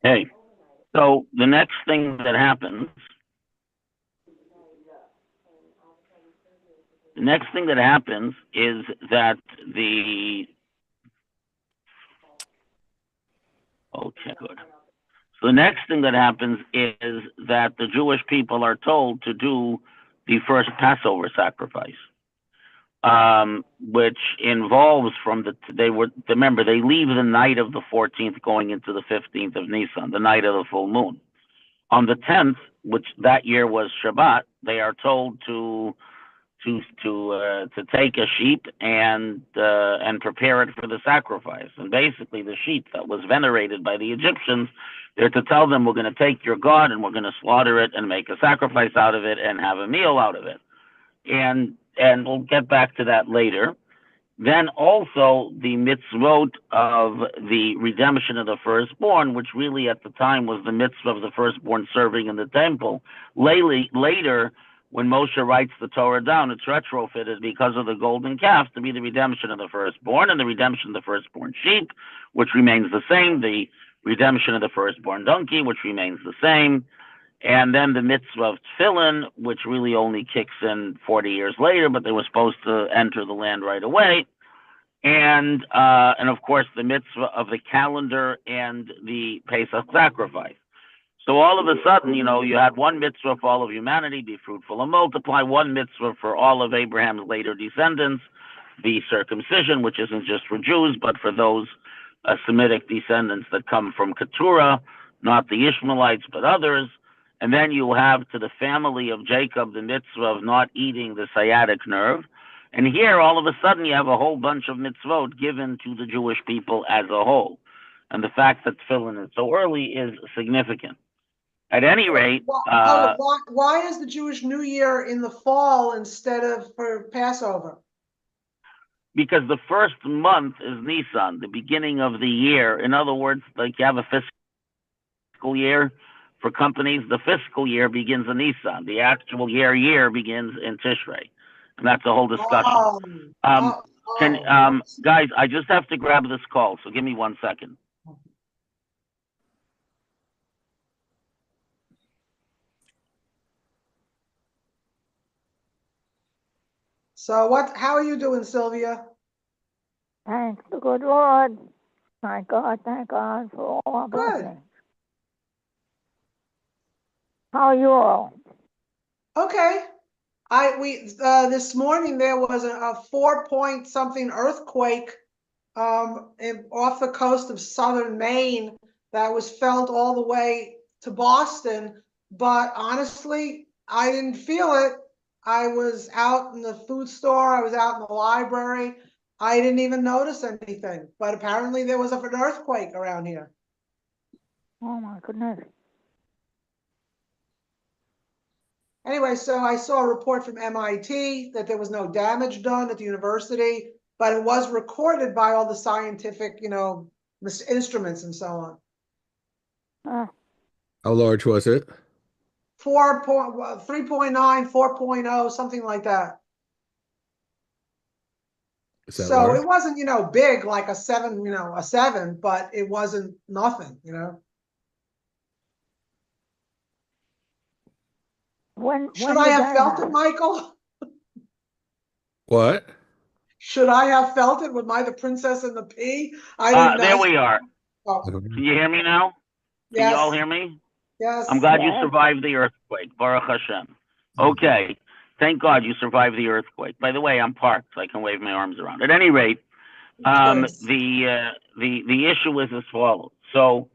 Hey, so the next thing that happens, is that the okay, good. So the next thing that happens is that the Jewish people are told to do the first Passover sacrifice, which involves from the they were remember they leave the night of the 14th going into the 15th of Nisan, the night of the full moon. On the 10th, which that year was Shabbat, they are told to take a sheep and prepare it for the sacrifice. And basically, the sheep that was venerated by the Egyptians, they're to tell them, we're going to take your God and we're going to slaughter it and make a sacrifice out of it and have a meal out of it. And we'll get back to that later. Then also the mitzvot of the redemption of the firstborn, which really at the time was the mitzvah of the firstborn serving in the temple. Later, when Moshe writes the Torah down, it's retrofitted because of the golden calf to be the redemption of the firstborn and the redemption of the firstborn sheep, which remains the same, the redemption of the firstborn donkey, which remains the same, and then the mitzvah of tefillin, which really only kicks in 40 years later, but they were supposed to enter the land right away. And of course the mitzvah of the calendar and the Pesach sacrifice. So all of a sudden, you had one mitzvah for all of humanity, be fruitful and multiply, one mitzvah for all of Abraham's later descendants, the circumcision, which isn't just for Jews, but for those Semitic descendants that come from Keturah, not the Ishmaelites, but others. And then you have to the family of Jacob the mitzvah of not eating the sciatic nerve. And here, all of a sudden, you have a whole bunch of mitzvot given to the Jewish people as a whole. And the fact that tefillin is so early is significant. At any rate, why is the Jewish New Year in the fall instead of for Passover? Because the first month is Nisan, the beginning of the year. In other words, like you have a fiscal year for companies, the fiscal year begins in Nisan. The actual year begins in Tishrei. And that's a whole discussion. Guys, I just have to grab this call, so give me 1 second. So how are you doing, Sylvia? Thank the good Lord. Thank God for all our blessings. How are you all? Okay. This morning there was a 4 point something earthquake off the coast of southern Maine that was felt all the way to Boston. But honestly, I didn't feel it. I was out in the food store. I was out in the library. I didn't even notice anything. But apparently there was an earthquake around here. Oh my goodness. Anyway, so I saw a report from MIT that there was no damage done at the university, but it was recorded by all the scientific, instruments and so on. How large was it? 3.9, 4.0, something like that. So large? It wasn't, big like a 7, but it wasn't nothing, Should I have felt it, Michael? What? Should I have felt it? Am I the princess and the pea? I didn't know. There we are. Oh. Can you hear me now? Can you all hear me? Yes. I'm glad you survived the earthquake. Baruch Hashem. Okay. Thank God you survived the earthquake. By the way, I'm parked, so I can wave my arms around. At any rate, the issue is as follows. So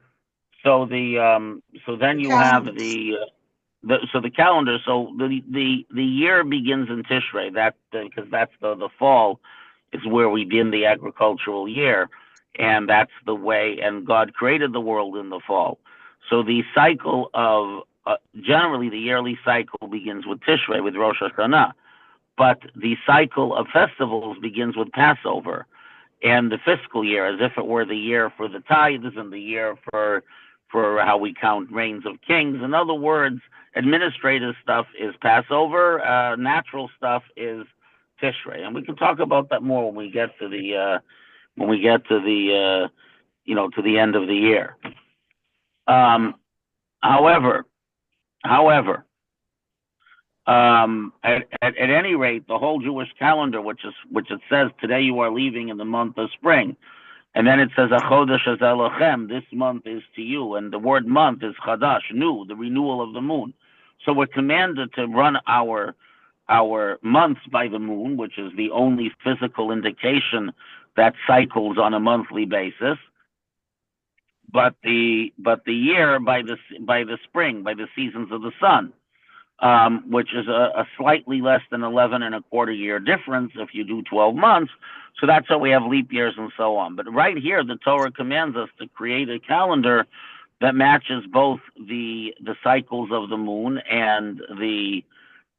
then you have the calendar. So the year begins in Tishrei. Because that's the fall is where we begin the agricultural year, and that's the way. And God created the world in the fall. So the cycle of generally the yearly cycle begins with Tishrei, with Rosh Hashanah, but the cycle of festivals begins with Passover, and the fiscal year, as if it were the year for the tithes and the year for how we count reigns of kings. In other words, administrative stuff is Passover, natural stuff is Tishrei, and we can talk about that more when we get to the to the end of the year. However, at any rate, the whole Jewish calendar, which it says today you are leaving in the month of spring, and then it says Achodesh Elochem, this month is to you, and the word month is Chadash, new, the renewal of the moon. So we're commanded to run our months by the moon, which is the only physical indication that cycles on a monthly basis. But the year by the spring, by the seasons of the sun, which is a slightly less than 11 and a quarter year difference if you do 12 months. So that's how we have leap years and so on. But right here, the Torah commands us to create a calendar that matches both the cycles of the moon and the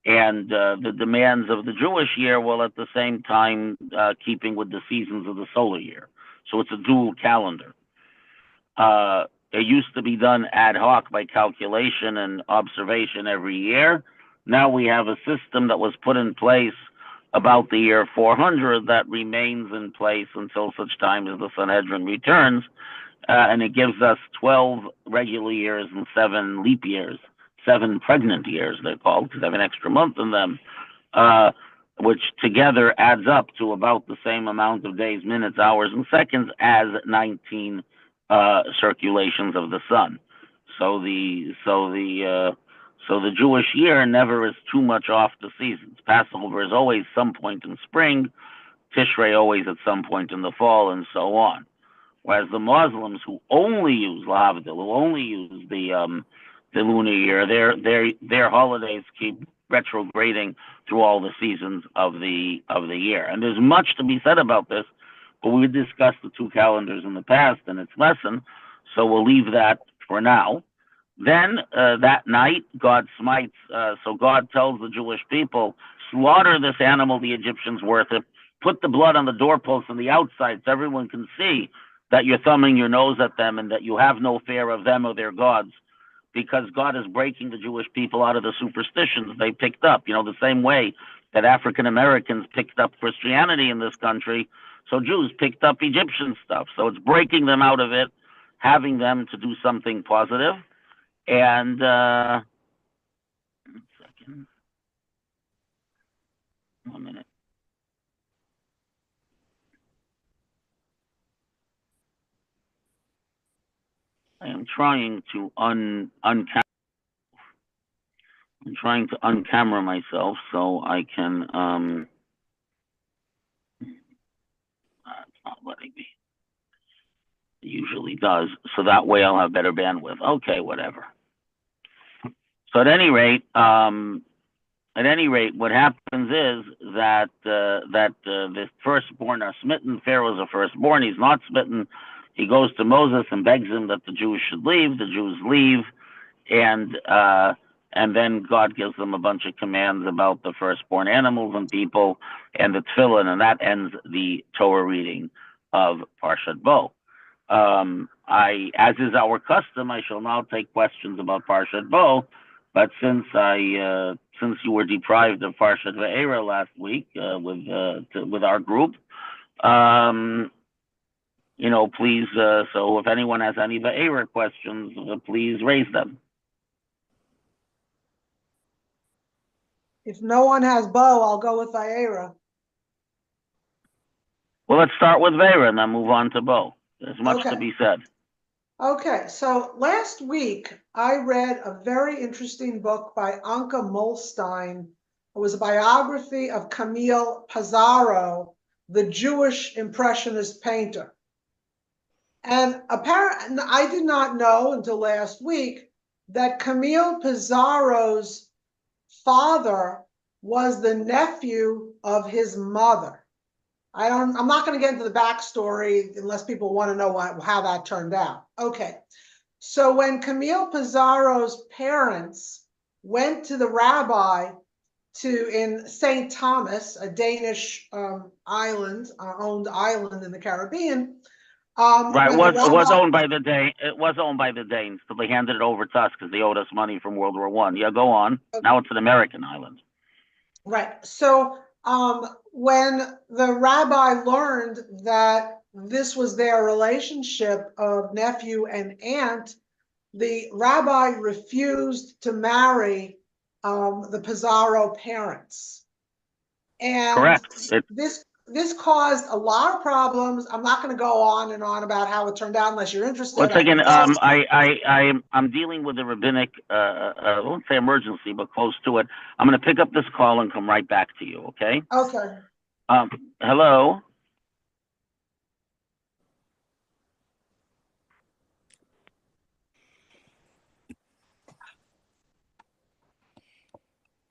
demands of the Jewish year, while at the same time keeping with the seasons of the solar year. So it's a dual calendar. It used to be done ad hoc by calculation and observation every year. Now we have a system that was put in place about the year 400 that remains in place until such time as the Sanhedrin returns, and it gives us 12 regular years and 7 leap years, 7 pregnant years, they're called, because they have an extra month in them, which together adds up to about the same amount of days, minutes, hours, and seconds as 19 circulations of the sun. So the Jewish year never is too much off the seasons. Passover is always some point in spring, Tishrei always at some point in the fall, and so on. Whereas the Muslims who only use Lahavdil, who only use the lunar year, their holidays keep retrograding through all the seasons of the year. And there's much to be said about this, but we discussed the 2 calendars in the past in its lesson, so we'll leave that for now. Then that night, God smites, so God tells the Jewish people, slaughter this animal the Egyptians worship, put the blood on the doorposts on the outside so everyone can see that you're thumbing your nose at them and that you have no fear of them or their gods, because God is breaking the Jewish people out of the superstitions they picked up, the same way that African Americans picked up Christianity in this country. So Jews picked up Egyptian stuff. So it's breaking them out of it, having them to do something positive. And 1 second. 1 minute. I am trying to uncamera myself so I can it's not letting me. It usually does, so that way I'll have better bandwidth. Okay, whatever. So at any rate, what happens is that the firstborn are smitten. Pharaoh is a firstborn. He's not smitten. He goes to Moses and begs him that the Jews should leave. The Jews leave, and then God gives them a bunch of commands about the firstborn animals and people and the tefillin, and that ends the Torah reading of Parshat Bo. As is our custom, I shall now take questions about Parshat Bo. But since you were deprived of Parshat Ve'era last week with our group, please. So if anyone has any Ve'era questions, please raise them. If no one has Bo, I'll go with Vaera. Well, let's start with Ve'era and then move on to Bo. There's much to be said. Okay, so last week I read a very interesting book by Anka Molstein. It was a biography of Camille Pissarro, the Jewish Impressionist painter. And apparently, I did not know until last week that Camille Pissarro's father was the nephew of his mother. I'm not going to get into the backstory unless people want to know how that turned out. Okay, so when Camille Pissarro's parents went to the rabbi in St. Thomas, a Danish owned island in the Caribbean. Right, it was owned by the Danes. It was owned by the Danes, so they handed it over to us because they owed us money from World War I. Yeah, go on. Okay. Now it's an American island. Right. So when the rabbi learned that this was their relationship of nephew and aunt, the rabbi refused to marry the Pizarro parents. And Correct. this caused a lot of problems. I'm not going to go on and on about how it turned out unless you're interested. Once again, I'm dealing with a rabbinic, I won't say emergency, but close to it. I'm going to pick up this call and come right back to you. Okay. Okay. Hello.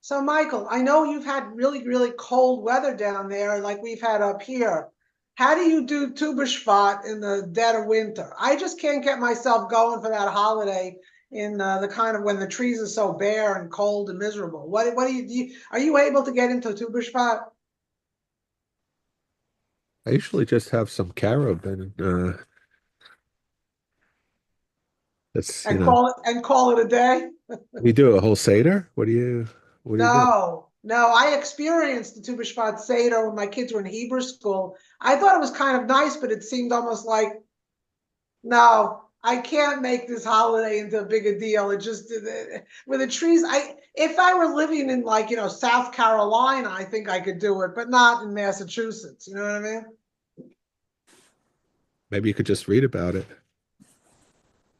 So, Michael, I know you've had really, really cold weather down there, like we've had up here. How do you do Tu B'Shvat in the dead of winter? I just can't get myself going for that holiday in the kind of when the trees are so bare and cold and miserable. What do you are you able to get into Tu B'Shvat? I usually just have some carob and that's And call it a day? we do a whole Seder. What do you do? No, I experienced the Tu B'Shvat Seder when my kids were in Hebrew school. I thought it was kind of nice, but it seemed almost like, no, I can't make this holiday into a bigger deal. It just with the trees. If I were living in like South Carolina, I think I could do it, but not in Massachusetts. You know what I mean? Maybe you could just read about it,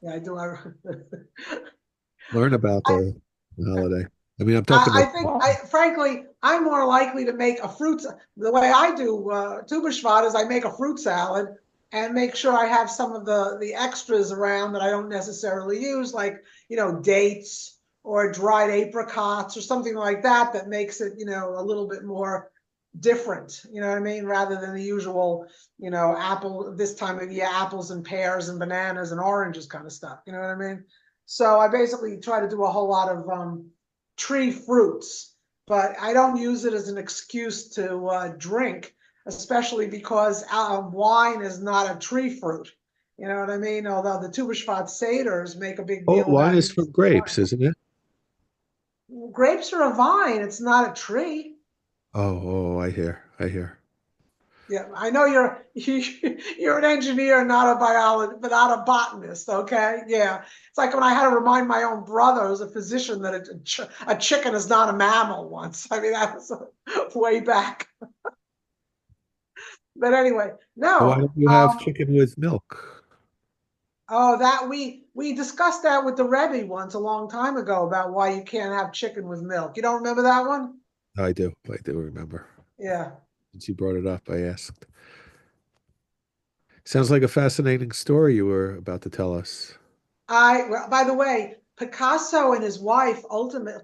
Yeah, I do. learn about the holiday. I mean, I'm talking I about think, frankly, I'm more likely to make a fruit. The way I do Tu B'Shvat is I make a fruit salad and make sure I have some of the extras around that I don't necessarily use, like dates or dried apricots or something like that, that makes it a little bit more different. You know what I mean? Rather than the usual apple this time of year, apples and pears and bananas and oranges kind of stuff. You know what I mean? So I basically try to do a whole lot of tree fruits, but I don't use it as an excuse to drink, especially because wine is not a tree fruit. You know what I mean? Although the Tu B'Shvat Seders make a big deal wine about is from grapes, isn't it? grapes are a vine. It's not a tree. I hear. Yeah, I know you're an engineer, not a biologist, but not a botanist. Okay, yeah, it's like when I had to remind my own brother, who's a physician, that a chicken is not a mammal. Once, I mean that was way back. But anyway, Why no. don't you have chicken with milk? Oh, that we discussed that with the Rebbe once a long time ago about why you can't have chicken with milk. You don't remember that one? I do remember. Yeah. Since you brought it up, I asked. Sounds like a fascinating story you were about to tell us. Well, by the way, Picasso and his wife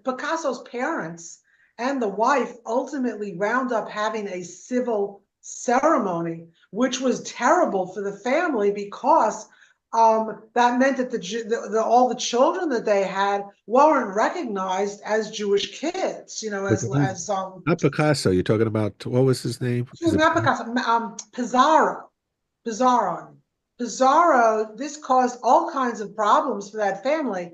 Picasso's parents and the wife ultimately wound up having a civil ceremony, which was terrible for the family because that meant that all the children that they had weren't recognized as Jewish kids, Not Picasso. You're talking about what was his name? excuse me, not Picasso, Pizarro. Pizarro. Pizarro, this caused all kinds of problems for that family.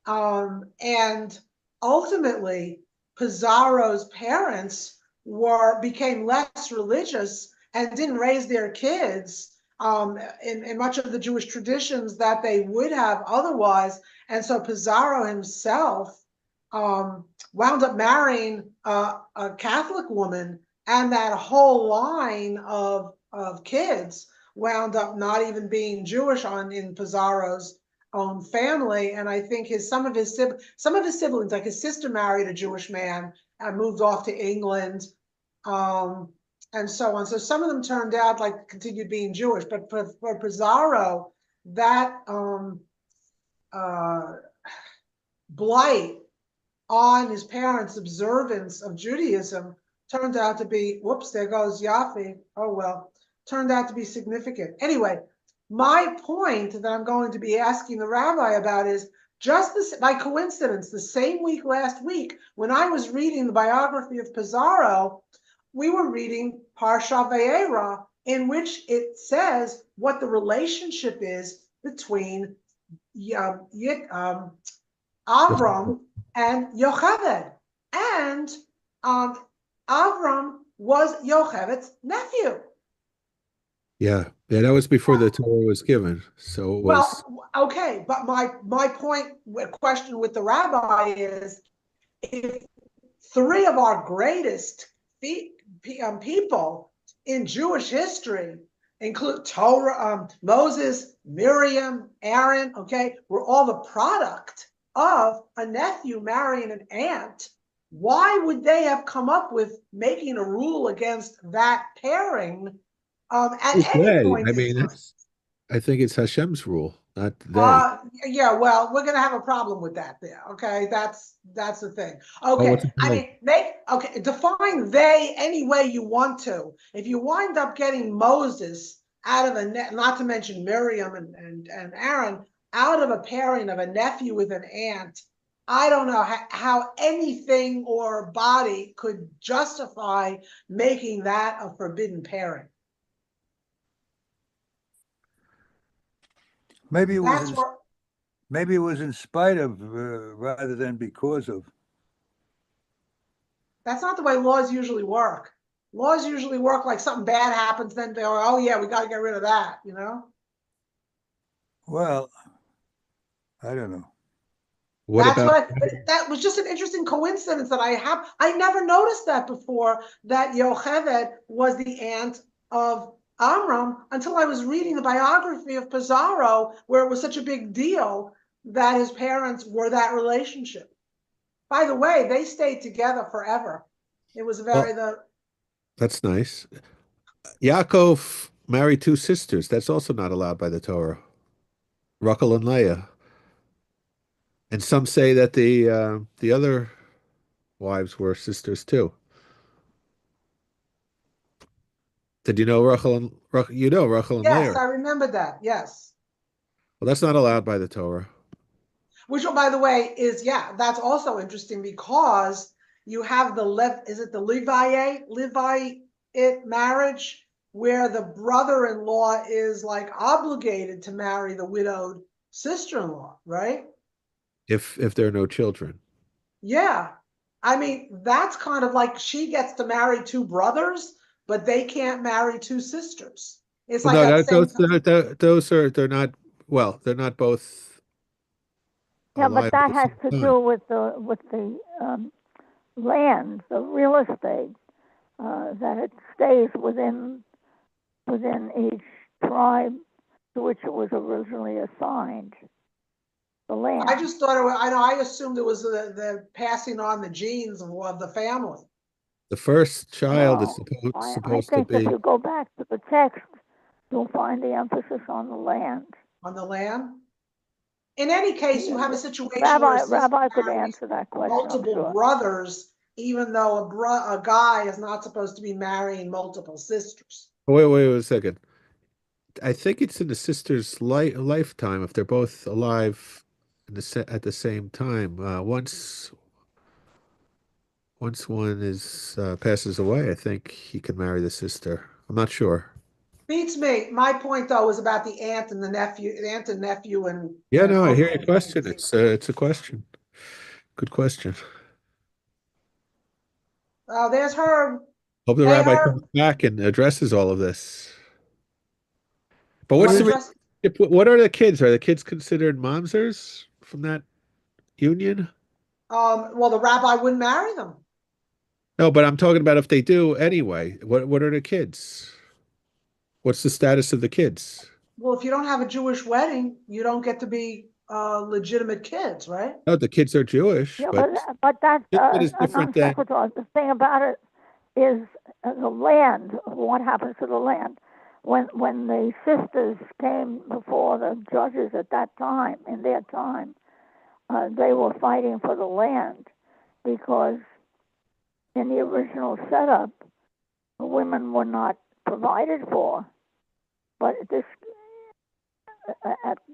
And ultimately, Pizarro's parents became less religious and didn't raise their kids in much of the Jewish traditions that they would have otherwise. And so Pizarro himself wound up marrying a Catholic woman, and that whole line of kids wound up not even being Jewish in Pizarro's own family. And I think some of his siblings, like his sister, married a Jewish man and moved off to England, and so on. So some of them turned out like continued being Jewish, but for Pizarro, that blight on his parents' observance of Judaism turned out to be, whoops, there goes Yafi. Oh, well, turned out to be significant. Anyway, my point that I'm going to be asking the rabbi about is just this, by coincidence, the same week last week, when I was reading the biography of Pizarro, we were reading Parsha Vayera, in which it says what the relationship is between Avram and Yocheved. And Avram was Yocheved's nephew. Yeah, Yeah, that was before the Torah was given. So it was, Well, okay, but my question with the rabbi is, if three of our greatest people in Jewish history include Torah, Moses, Miriam, Aaron, okay, were all the product of a nephew marrying an aunt. Why would they have come up with making a rule against that pairing at who's any they? point I in mean, time? I think it's Hashem's rule, not they. Yeah, well, we're gonna have a problem with that there. Okay, that's the thing. Oh, what's Okay, the I problem? mean, define they any way you want to. If you wind up getting Moses out of not to mention Miriam and Aaron, out of a pairing of a nephew with an aunt, I don't know how anything or body could justify making that a forbidden pairing. Maybe it was That's in, where maybe it was in spite of rather than because of. That's not the way laws usually work. Laws usually work like something bad happens, then they're, oh yeah, we got to get rid of that, you know? Well, I don't know. What That's about, what that was just an interesting coincidence that I never noticed that before, that Yocheved was the aunt of Amram until I was reading the biography of Pizarro, where it was such a big deal that his parents were that relationship. By the way, they stayed together forever. It was well, the that's nice. Yaakov married two sisters. That's also not allowed by the Torah. Rachel and Leah. And some say that the other wives were sisters too. Did you know Rachel and yes, Leah? I remember that. Yes. Well, that's not allowed by the Torah. Which, by the way, is, yeah, that's also interesting because you have is it the Levite marriage, where the brother-in-law is like obligated to marry the widowed sister-in-law, right? If there are no children. Yeah. I mean, that's kind of like she gets to marry two brothers, but they can't marry two sisters. It's Well, like no, that same. they're not, well, they're not both Yeah, but alive at that the has same to time. do with the land, the real estate, that it stays within each tribe to which it was originally assigned. The land. I just thought I assumed it was the passing on the genes of the family. The first child is No, I supposed to think if be. you go back to the text, you'll find the emphasis on the land. On the land. In any case, you have a The situation where a sister rabbi could marries answer that question, I'm multiple sure. brothers, even though a guy is not supposed to be marrying multiple sisters. Wait a second. I think it's in the sister's lifetime if they're both alive at the same time. Once one is passes away, I think he can marry the sister. I'm not sure. Beats me. My point though was about the aunt and the nephew, the aunt and nephew, Yeah, and no, I hear uncle your and question. niece. It's a question. Good question. Oh, there's Herb. Hope the Hey, rabbi comes Herb. back and addresses all of this. But what's What the Where's address? relationship? What are the kids? Are the kids considered mamzers from that union? Well, the rabbi wouldn't marry them. No, but I'm talking about if they do anyway. What are the kids? What's the status of the kids? Well, if you don't have a Jewish wedding, you don't get to be legitimate kids, right? No, the kids are Jewish, Yeah, but but that's it is a different non than. sequitur. The thing about it is the land. What happens to the land? When the sisters came before the judges at that time, in their time, they were fighting for the land because in the original setup, women were not provided for. But at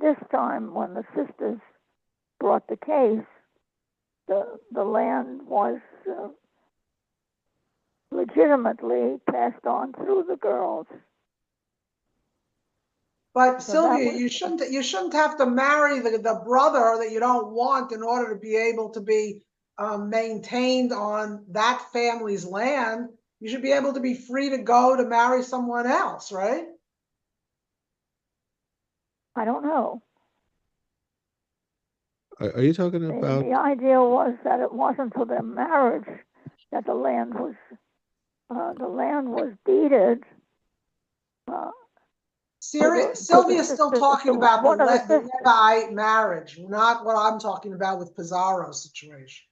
this time, when the sisters brought the case, the land was legitimately passed on through the girls. But So that Sylvia, was you shouldn't have to marry the brother that you don't want in order to be able to be maintained on that family's land. You should be able to be free to go to marry someone else, right? I don't know. Are you talking about? The idea was that it wasn't until their marriage that the land was deeded. Sylvia's still talking about one of the the sisters. Levite marriage, not what I'm talking about with Pizarro's situation.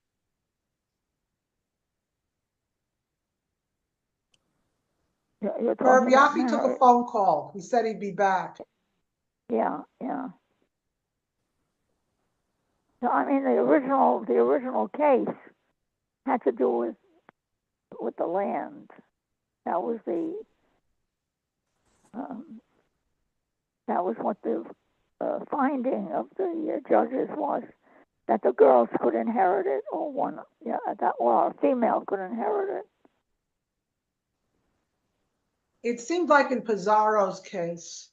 You're Herb talking about Yaffe took a marriage. phone call. He said he'd be back. Yeah. So I mean, the original case had to do with the land. That was what the finding of the judges was, that the girls could inherit it, or a female could inherit it. It seemed like in Pizarro's case,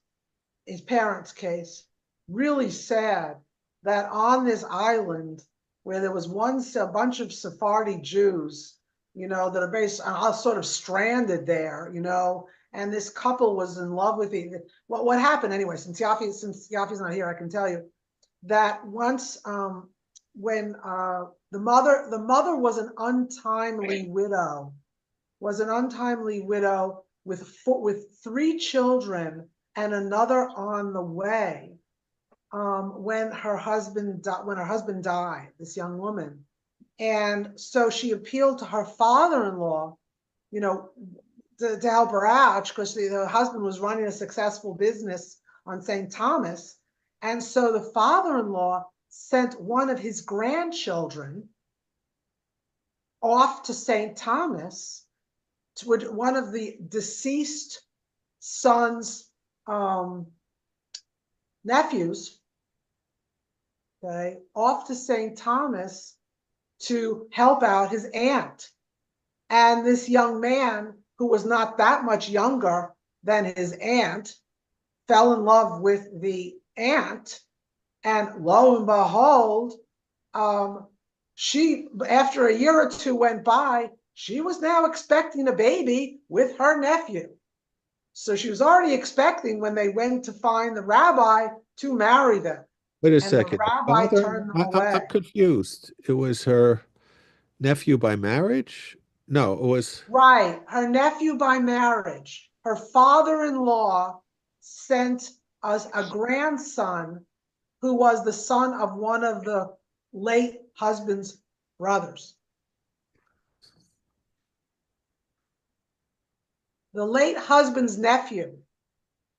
his parents' case, really sad that on this island where there was a bunch of Sephardi Jews, that are sort of stranded there, and this couple was in love with it. What happened anyway? Since Yafi's not here, I can tell you that once when the mother was an untimely widow, with 3 children and another on the way, when her husband died, this young woman. And so she appealed to her father-in-law, to help her out, because the husband was running a successful business on St. Thomas. And so the father-in-law sent one of his grandchildren off to St. Thomas, to one of the deceased son's nephews, okay, off to St. Thomas to help out his aunt. And this young man, who was not that much younger than his aunt, fell in love with the aunt. And lo and behold, she, after a year or two went by, she was now expecting a baby with her nephew. So she was already expecting when they went to find the rabbi to marry them. Wait a And second. the rabbi Father? turned them away. I'm confused. It was her nephew by marriage? No, it was. Right. Her nephew by marriage. Her father-in-law sent us a grandson who was the son of one of the late husband's brothers. The late husband's nephew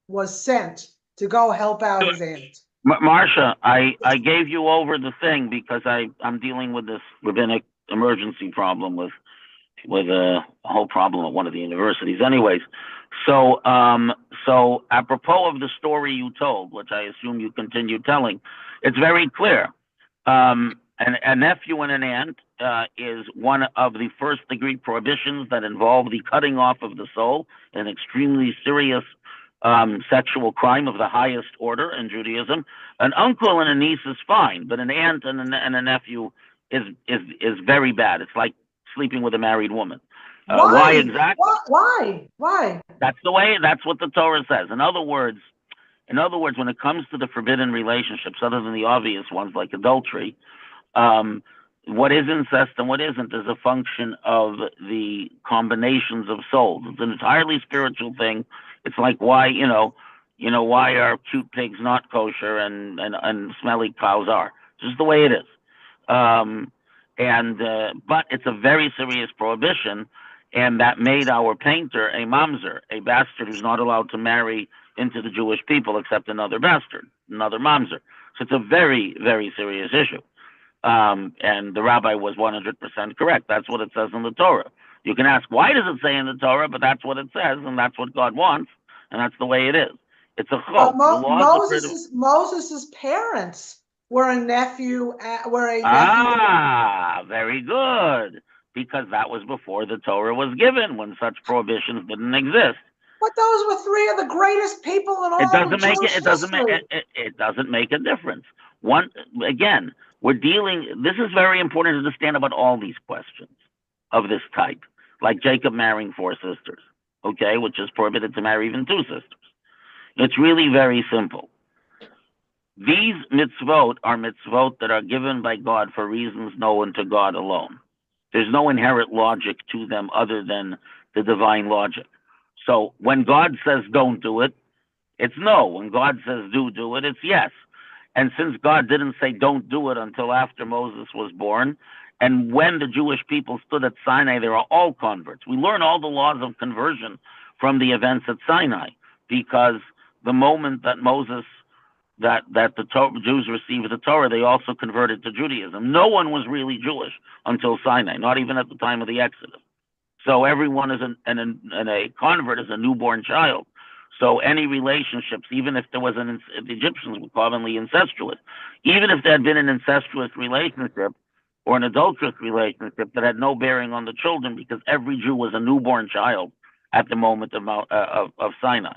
was sent to go help out his aunt. Marcia, I gave you over the thing because I'm dealing with this rabbinic emergency problem with a whole problem at one of the universities. Anyways, so apropos of the story you told, which I assume you continue telling, it's very clear. A nephew and an aunt is one of the first degree prohibitions that involve the cutting off of the soul, an extremely serious sexual crime of the highest order in Judaism. An uncle and a niece is fine, but an aunt and a nephew is very bad. It's like sleeping with a married woman. Why exactly? Why? That's the way. That's what the Torah says. In other words, when it comes to the forbidden relationships, other than the obvious ones like adultery, what is incest and what isn't is a function of the combinations of souls. It's an entirely spiritual thing. It's like why why are cute pigs not kosher and smelly cows are? Just the way it is. But it's a very serious prohibition, and that made our painter a mamzer, a bastard who's not allowed to marry into the Jewish people except another bastard, another mamzer. So it's a very, very serious issue. And the rabbi was 100% correct. That's what it says in the Torah. You can ask, why does it say in the Torah? But that's what it says, and that's what God wants, and that's the way it is. It's a chok. Moses's parents were a nephew, very good. Because that was before the Torah was given, when such prohibitions didn't exist. But those were 3 of the greatest people in all of Jewish history. It doesn't make a difference. We're dealing. This is very important to understand about all these questions of this type, like Jacob marrying 4 sisters, okay, which is prohibited to marry even 2 sisters. It's really very simple. These mitzvot are mitzvot that are given by God for reasons known to God alone. There's no inherent logic to them other than the divine logic. So when God says don't do it, it's no. When God says do it, it's yes. And since God didn't say don't do it until after Moses was born, and when the Jewish people stood at Sinai, they were all converts. We learn all the laws of conversion from the events at Sinai, because the moment that the Jews received the Torah, they also converted to Judaism. No one was really Jewish until Sinai, not even at the time of the Exodus. So everyone is a convert is a newborn child. So any relationships, even if there was the Egyptians were commonly incestuous, even if there had been an incestuous relationship or an adulterous relationship that had no bearing on the children, because every Jew was a newborn child at the moment of Sinai.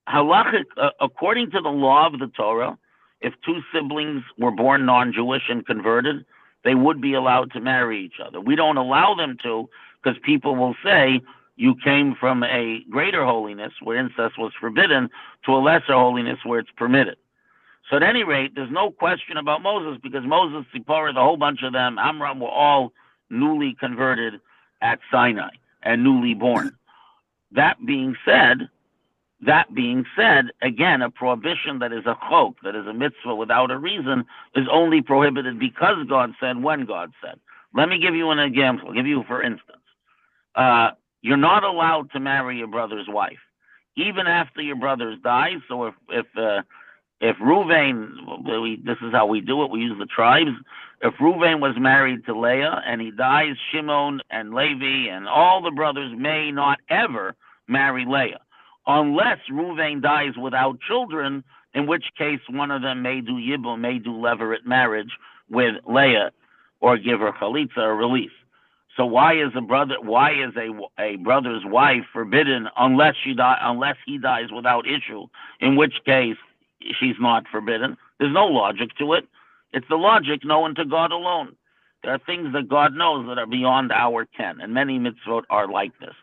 Halachic, according to the law of the Torah, if two siblings were born non-Jewish and converted, they would be allowed to marry each other. We don't allow them to, because people will say you came from a greater holiness where incest was forbidden to a lesser holiness where it's permitted. So at any rate, there's no question about Moses, because Moses, Zipporah, the whole bunch of them, Amram, were all newly converted at Sinai and newly born. That being said, again, a prohibition that is a chok, that is a mitzvah without a reason, is only prohibited because God said, when God said. Let me give you an example. I'll give you, for instance, you're not allowed to marry your brother's wife, even after your brother dies. So if Reuven, this is how we do it, we use the tribes. If Reuven was married to Leah and he dies, Shimon and Levi and all the brothers may not ever marry Leah, unless Reuven dies without children, in which case one of them may do yibum, may do levirate marriage with Leah, or give her chalitza or release. So why is a brother's wife forbidden unless he dies without issue, in which case she's not forbidden? There's no logic to it. It's the logic known to God alone. There are things that God knows that are beyond our ken, and many mitzvot are like this.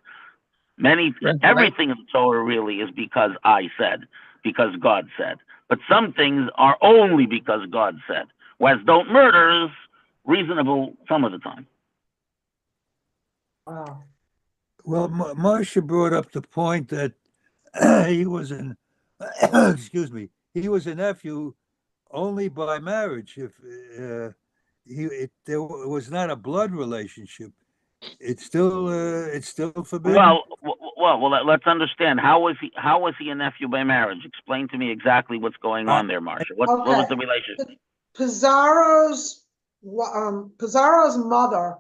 Everything in the Torah really is because I said, because God said. But some things are only because God said. Whereas don't murder is reasonable some of the time. Wow. Well, Moshe brought up the point that he was excuse me, he was a nephew only by marriage. If there was not a blood relationship, it's still forbidden. Well, let's understand. How was he a nephew by marriage? Explain to me exactly what's going on there, Marsha. What was the relationship? Pizarro's mother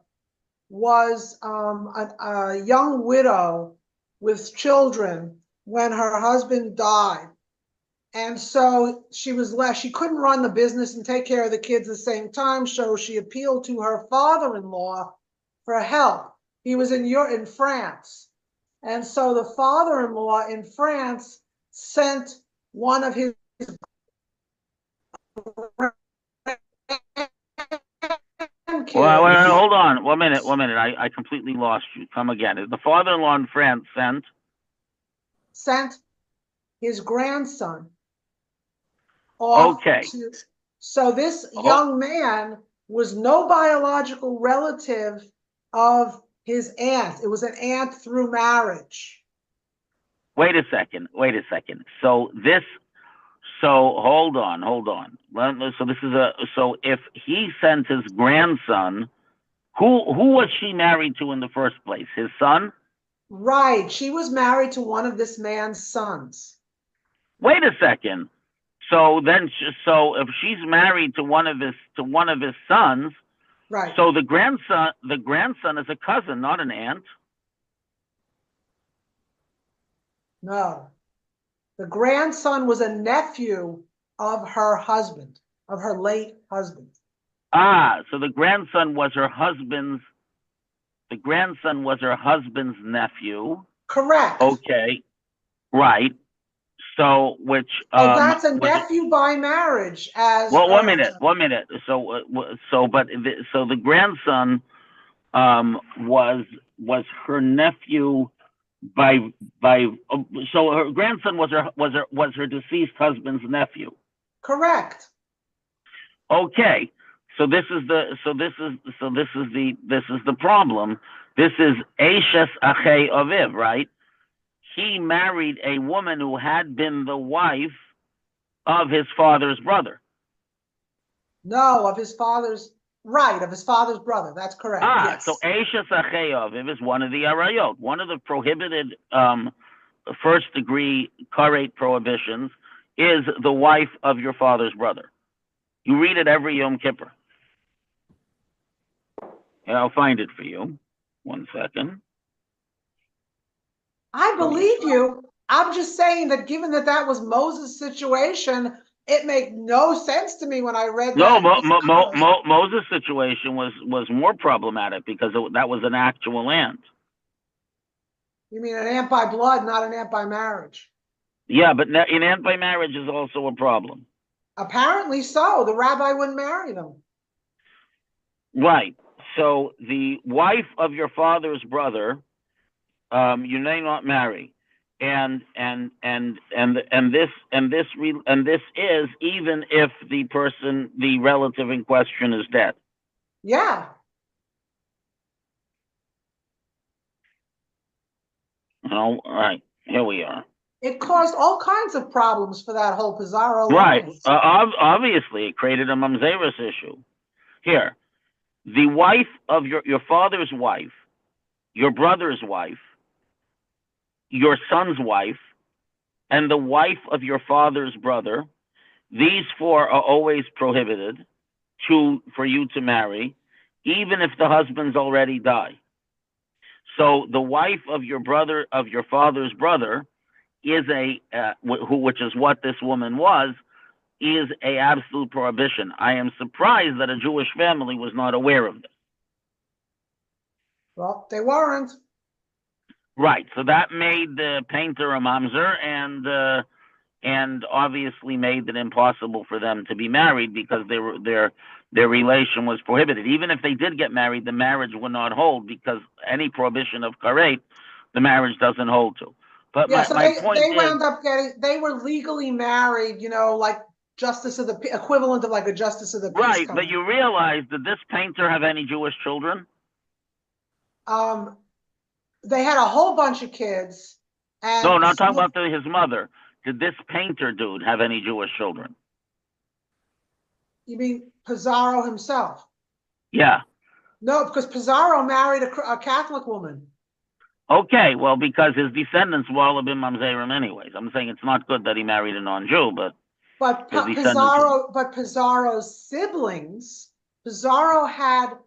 was a young widow with children when her husband died. And so she couldn't run the business and take care of the kids at the same time. So she appealed to her father-in-law for help. He was in France. And so the father-in-law in France sent one of his Well, hold on. 1 minute. I completely lost you. Come again. The father-in-law in France sent his grandson off. Okay. So this young man was no biological relative of his aunt. It was an aunt through marriage. Wait a second. So hold on. So if he sent his grandson, who was she married to in the first place? His son? Right. She was married to one of this man's sons. Wait a second. So if she's married to one of his sons, right. So the grandson is a cousin, not an aunt. No. The grandson was a nephew of her husband, of her late husband. So the grandson was her husband's nephew. Correct. Okay. Right. So that's a nephew by marriage. Well, 1 minute. So the grandson was her nephew so her grandson was her deceased husband's nephew. Correct. Okay, so this is the problem. This is Eshes Achei Aviv, right? He married a woman who had been the wife of his father's brother. No, of his father's, right, of his father's brother. That's correct. Yes. So Eshes Achei Aviv is one of the arayot, one of the prohibited first degree karet prohibitions is the wife of your father's brother. You read it every Yom Kippur. And I'll find it for you. 1 second. I believe you. I'm just saying that given that that was Moses' situation, it made no sense to me when I read No, that. Moses' situation was more problematic because that was an actual land. You mean an aunt by blood, not an aunt by marriage? Yeah, but an aunt by marriage is also a problem. Apparently so. The rabbi wouldn't marry them. Right. So the wife of your father's brother, you may not marry, and this is even if the relative in question is dead. Yeah. All right, here we are. It caused all kinds of problems for that whole Pizarro Right. land. Obviously, it created a mamzeris issue. Here, the wife of your father's wife, your brother's wife, your son's wife, and the wife of your father's brother, these four are always prohibited for you to marry, even if the husbands already die. So the wife of your father's brother, is which is what this woman was, is a absolute prohibition. I am surprised that a Jewish family was not aware of this. Well, they weren't. Right. So that made the painter a mamzer, and obviously made it impossible for them to be married because their relation was prohibited. Even if they did get married, the marriage would not hold because any prohibition of karet, the marriage doesn't hold to. But yeah, so my point they is, wound up they were legally married, like justice of the equivalent of like a justice of the peace. Right, but you realize, did this painter have any Jewish children? They had a whole bunch of kids. And no, not talking about his mother. Did this painter dude have any Jewish children? You mean Pizarro himself? Yeah. No, because Pizarro married a Catholic woman. Okay, well, because his descendants will all have been mamzerim anyways. I'm saying it's not good that he married a non-Jew, but Pizarro's siblings. Pizarro had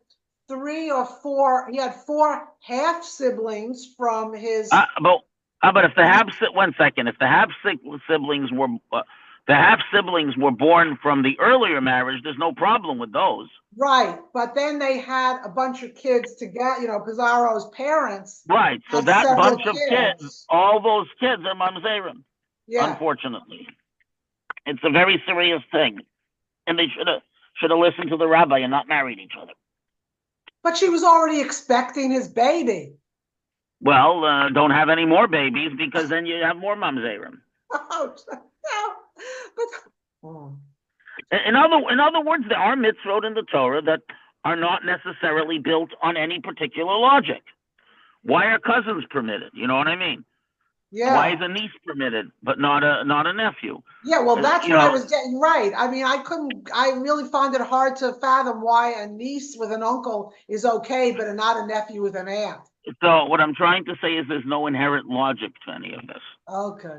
3 or 4. He had 4 half siblings from his. But if the half 1 second, if the half siblings were born from the earlier marriage, there's no problem with those. Right, but then they had a bunch of kids together. Pizarro's parents. Right, so that bunch of kids, all those kids are mamzerim. Yeah. Unfortunately, it's a very serious thing, and they should have listened to the rabbi and not married each other. But she was already expecting his baby. Well, don't have any more babies because then you have more mamzerim. Oh, no. In other words, there are mitzvot in the Torah that are not necessarily built on any particular logic. Why are cousins permitted? You know what I mean? Yeah. Why is a niece permitted but not a nephew? Yeah, well, that's what I was getting right. I mean, I really found it hard to fathom why a niece with an uncle is okay, but not a nephew with an aunt. So what I'm trying to say is there's no inherent logic to any of this. Okay.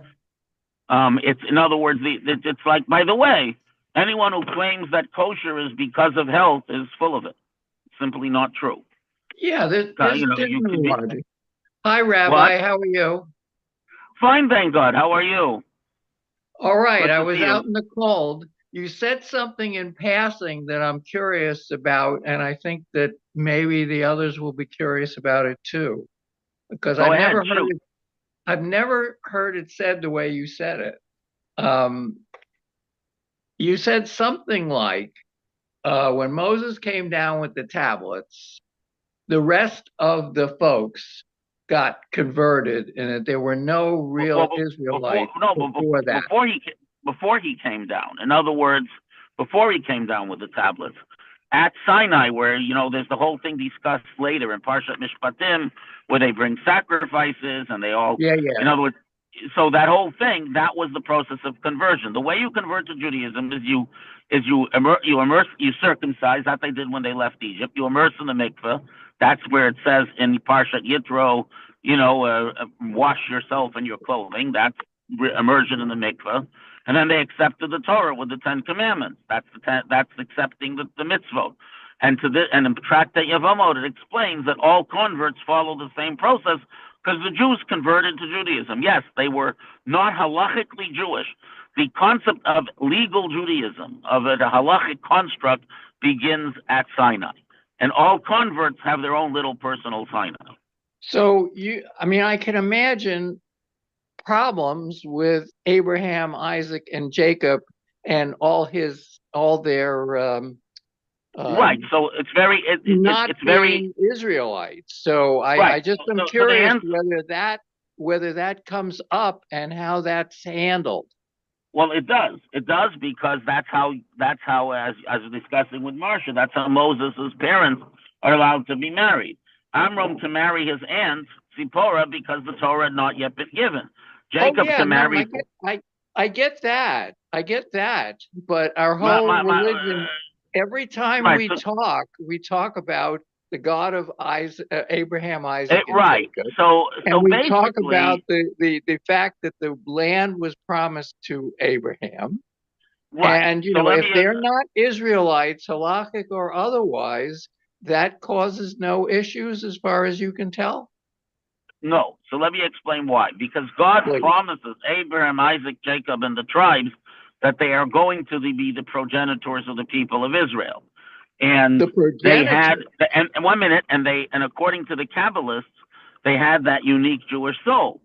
It's, in other words, it's like, by the way, anyone who claims that kosher is because of health is full of it. It's simply not true. Yeah, there's logic. Hi, Rabbi. What? How are you? Fine, thank God. How are you? All right. I was out in the cold. You said something in passing that I'm curious about, and I think that maybe the others will be curious about it too, because I've never heard it said the way you said it. You said something like, when Moses came down with the tablets, the rest of the folks got converted, and that there were no real Israelites before that. before he came down. In other words, before he came down with the tablets. At Sinai, where, there's the whole thing discussed later in Parshat Mishpatim, where they bring sacrifices and they all, Yeah, in other words, so that whole thing, that was the process of conversion. The way you convert to Judaism is you circumcise, that they did when they left Egypt. You immerse in the mikveh. That's where it says in Parshat Yitro, wash yourself and your clothing. That's immersion in the mikveh. And then they accepted the Torah with the 10 Commandments. That's accepting the mitzvot. And in Tractate Yevamot, it explains that all converts follow the same process because the Jews converted to Judaism. Yes, they were not halachically Jewish. The concept of legal Judaism, of a halachic construct, begins at Sinai. And all converts have their own little personal Sinai. So I can imagine problems with Abraham, Isaac, and Jacob, and all their right. So it's very not it's very being Israelites. So right. I just am curious whether that comes up and how that's handled. Well, it does. It does because that's how as discussing with Marsha, that's how Moses' parents are allowed to be married. Amram to marry his aunt Zipporah because the Torah had not yet been given. Jacob to marry. I get that. But our whole religion, every time we talk about the God of Abraham, Isaac, and Jacob. So we talk about the fact that the land was promised to Abraham. Right. And if they're not Israelites, halachic or otherwise, that causes no issues as far as you can tell. No. So let me explain why. Because God promises Abraham, Isaac, Jacob, and the tribes that they are going to be the progenitors of the people of Israel. And they had, and 1 minute, and according to the Kabbalists, they had that unique Jewish soul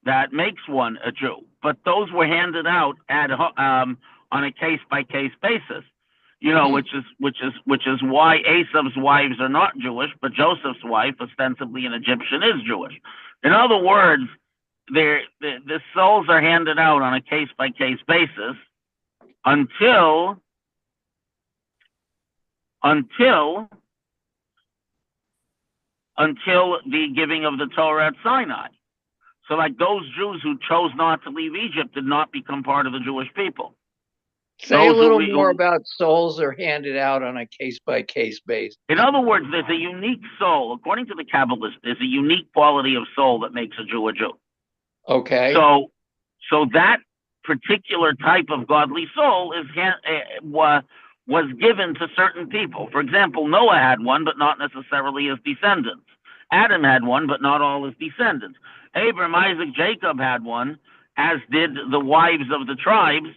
that makes one a Jew. But those were handed out on a case-by-case basis. Which is why Esau's wives are not Jewish, but Joseph's wife, ostensibly an Egyptian, is Jewish. In other words, the souls are handed out on a case-by-case basis until the giving of the Torah at Sinai. So like those Jews who chose not to leave Egypt did not become part of the Jewish people. Say a little more about souls are handed out on a case-by-case basis. In other words, there's a unique soul. According to the Kabbalists, there's a unique quality of soul that makes a Jew a Jew. Okay. So that particular type of godly soul was given to certain people. For example, Noah had one, but not necessarily his descendants. Adam had one, but not all his descendants. Abraham, Isaac, Jacob had one, as did the wives of the tribes,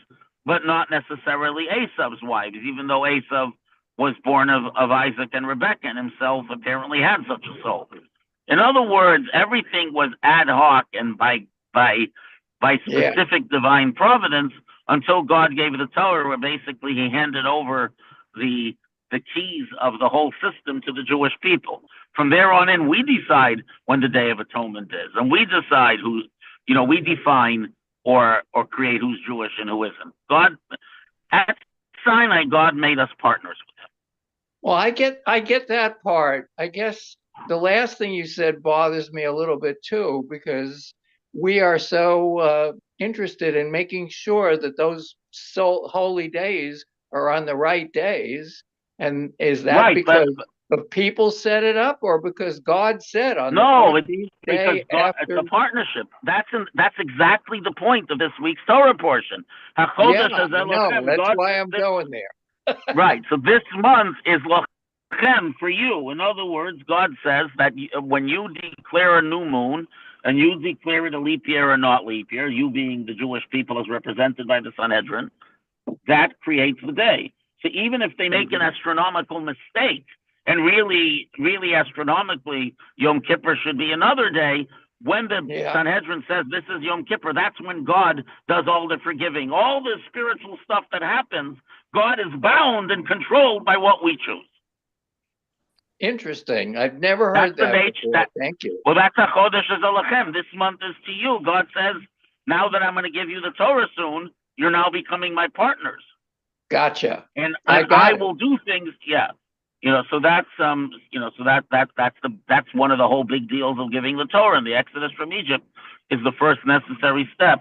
but not necessarily Esau's wives, even though Esau was born of Isaac and Rebekah, and himself apparently had such a soul. In other words, everything was ad hoc and by specific divine providence until God gave the Torah, where basically he handed over the keys of the whole system to the Jewish people. From there on in, we decide when the Day of Atonement is, and we decide who, we define or create who's Jewish and who isn't. God, at Sinai, God made us partners with him. Well, I get that part. I guess the last thing you said bothers me a little bit too, because we are so interested in making sure that those holy days are on the right days. And is that because the people set it up, or because God said on the 14th day after? It's a partnership. That's exactly the point of this week's Torah portion. That's why I'm going there. Right. So this month is Lachem for you. In other words, God says that when you declare a new moon and you declare it a leap year or not leap year, you being the Jewish people as represented by the Sanhedrin, that creates the day. So even if they make an astronomical mistake, and really, really astronomically, Yom Kippur should be another day, when the Sanhedrin says this is Yom Kippur, that's when God does all the forgiving. All the spiritual stuff that happens, God is bound and controlled by what we choose. Interesting. I've never heard that before. Thank you. Well, that's a Chodesh Zolachem. This month is to you. God says, now that I'm going to give you the Torah soon, you're now becoming my partners. Gotcha. And I I got it. will do things, yeah. So that's that's one of the whole big deals of giving the Torah. And the Exodus from Egypt is the first necessary step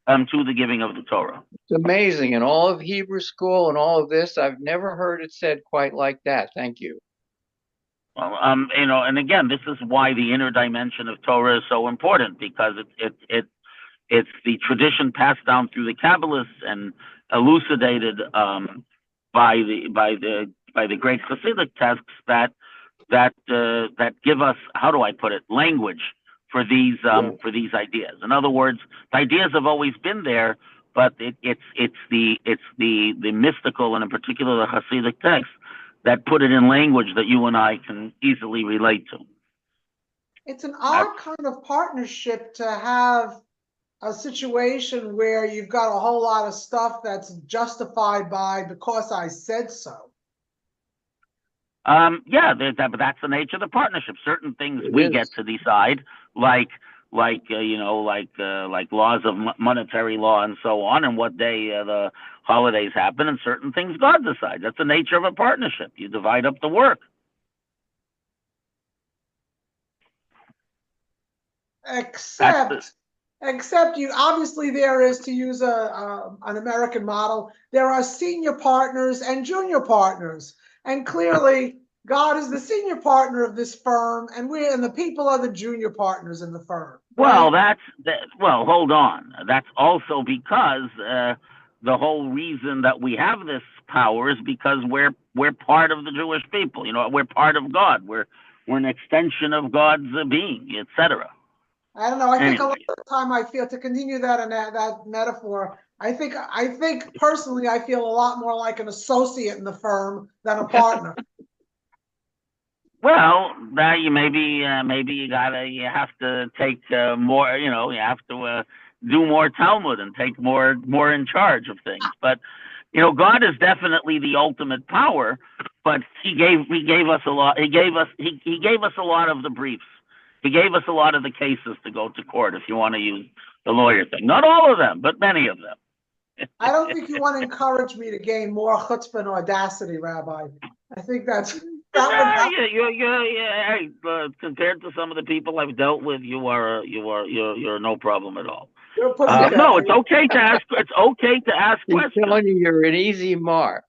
to the giving of the Torah. It's amazing. In all of Hebrew school and all of this, I've never heard it said quite like that. Thank you. Well, and again, this is why the inner dimension of Torah is so important, because it's the tradition passed down through the Kabbalists and elucidated by the great Hasidic texts that give us, how do I put it, language for these ideas. In other words, the ideas have always been there, but it's the mystical, and in particular the Hasidic texts, that put it in language that you and I can easily relate to. It's an odd kind of partnership to have a situation where you've got a whole lot of stuff that's justified by because I said so. But that's the nature of the partnership. Certain things we get to decide, like laws of monetary law and so on, and what day the holidays happen, and certain things God decides. That's the nature of a partnership. You divide up the work. Except you obviously there is, to use an American model, there are senior partners and junior partners, and clearly God is the senior partner of this firm, and the people are the junior partners in the firm. Right? Well, hold on. That's also because the whole reason that we have this power is because we're part of the Jewish people. We're part of God. We're an extension of God's being, etc. I don't know. I think a lot of the time I feel, to continue that metaphor, I think personally I feel a lot more like an associate in the firm than a partner. Well, maybe you have to take more. You have to do more Talmud and take more in charge of things. But God is definitely the ultimate power. But He gave us a lot. He gave us a lot of the briefs. He gave us a lot of the cases to go to court, if you want to use the lawyer thing. Not all of them, but many of them. I don't think you want to encourage me to gain more chutzpah and audacity, Rabbi. I think that would help. Hey, compared to some of the people I've dealt with, you're no problem at all. No, it's okay to ask. It's okay to ask questions. I'm telling you, you're an easy mark.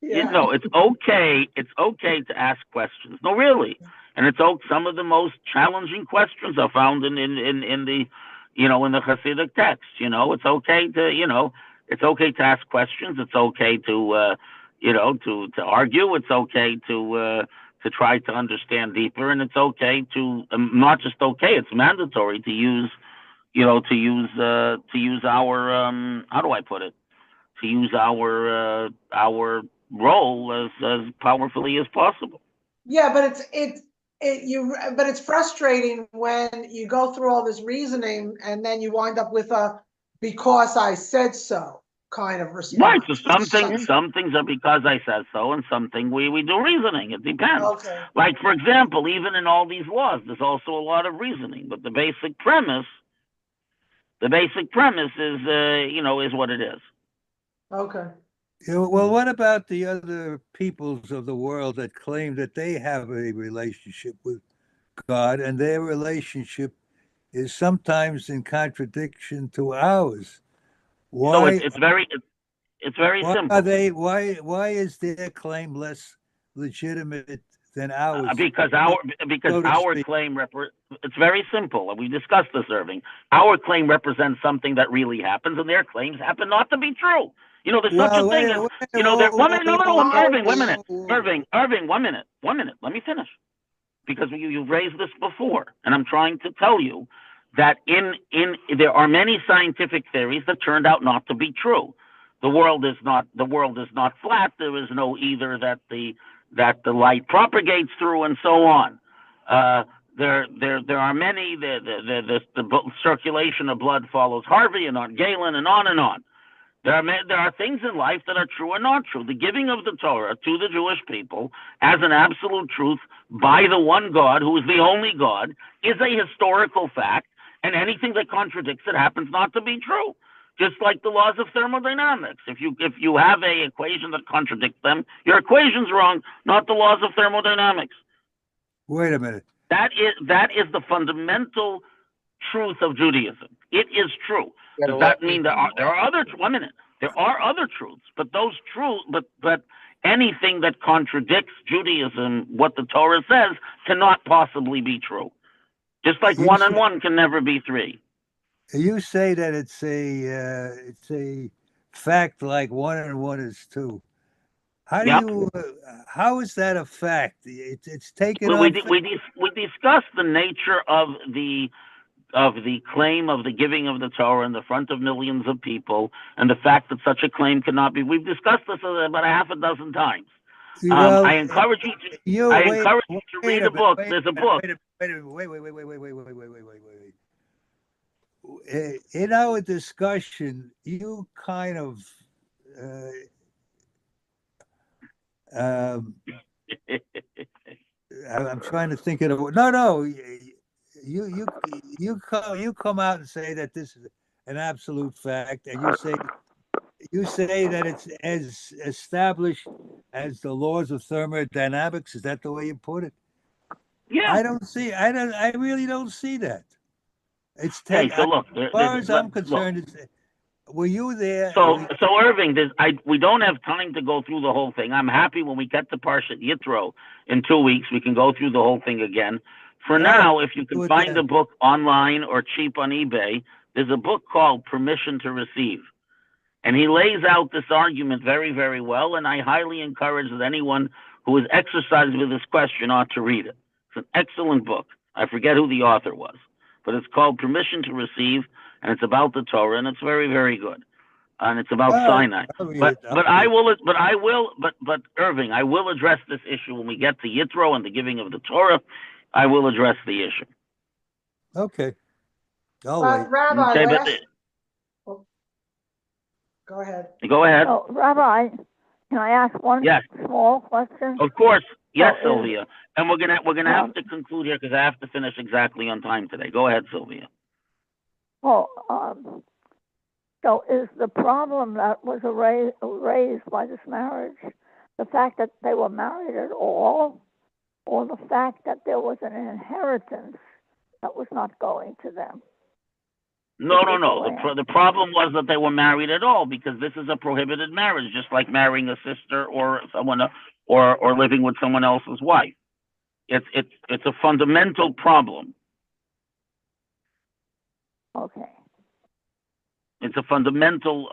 Yeah. It's okay. It's okay to ask questions. No, really. And some of the most challenging questions are found in the in the Hasidic text. It's okay to ask questions. It's okay to argue. It's okay to try to understand deeper, and it's okay to not just okay. It's mandatory to use our how do I put it? To use our role as powerfully as possible. Yeah, but it's frustrating when you go through all this reasoning and then you wind up with a "because I said so" kind of response. Right. So some things are because I said so, and something we do reasoning. It depends. Okay. Like, for example, even in all these laws, there's also a lot of reasoning, but the basic premise is what it is. Okay. Well, what about the other peoples of the world that claim that they have a relationship with God, and their relationship is sometimes in contradiction to ours? Why? So it's very simple. Why is their claim less legitimate than ours? Because our claim it's very simple. We discussed this, Irving. Our claim represents something that really happens, and their claims happen not to be true. There's such a thing as, Irving, 1 minute. Irving, 1 minute. Let me finish. Because you've raised this before, and I'm trying to tell you that there are many scientific theories that turned out not to be true. The world is not flat. There is no either that the light propagates through, and so on. There are many. The circulation of blood follows Harvey and not Galen, and on and on. There are things in life that are true or not true. The giving of the Torah to the Jewish people as an absolute truth by the one God, who is the only God, is a historical fact, and anything that contradicts it happens not to be true. Just like the laws of thermodynamics. If you have a equation that contradicts them, your equation's wrong, not the laws of thermodynamics. Wait a minute. That is the fundamental truth of Judaism. It is true. Does that mean there are other 1 minute? There are other truths, but those truths, but anything that contradicts Judaism, what the Torah says, cannot possibly be true. Just like one and one can never be three. You say that it's a fact like 1 and 1 is 2. How do Yep. you? How is that a fact? It's taken We on. we discussed the nature of the claim of the giving of the Torah in the front of millions of people, and the fact that such a claim cannot be. We've discussed this about a half a dozen times. Well, I encourage you to read a book. There's a book. Wait. In our discussion, you kind of I'm trying to think of it. No. You come out and say that this is an absolute fact, and you say that it's as established as the laws of thermodynamics. Is that the way you put it? Yeah. I really don't see that. It's Okay, so look, as far as I'm concerned, were you there? So Irving, we don't have time to go through the whole thing. I'm happy when we get to Parshat Yitro in 2 weeks, we can go through the whole thing again. For now, if you can find a book online or cheap on eBay, there's a book called Permission to Receive. And he lays out this argument very, very well, and I highly encourage that anyone who is exercised with this question ought to read it. It's an excellent book. I forget who the author was, but it's called Permission to Receive, and it's about the Torah, and it's very, very good. And it's about Sinai. But Irving, I will address this issue when we get to Yitro and the giving of the Torah. I will address the issue. Okay. I'll wait. Rabbi, Okay, go ahead. Go ahead. So, Rabbi, can I ask one small question? Of course. Yes, Sylvia. And we're gonna have to conclude here because I have to finish exactly on time today. Go ahead, Sylvia. So is the problem that was raised by this marriage the fact that they were married at all, or the fact that there was an inheritance that was not going to them? No. The problem was that they were married at all, because this is a prohibited marriage, just like marrying a sister or someone or living with someone else's wife. It's a fundamental problem. Okay. It's a fundamental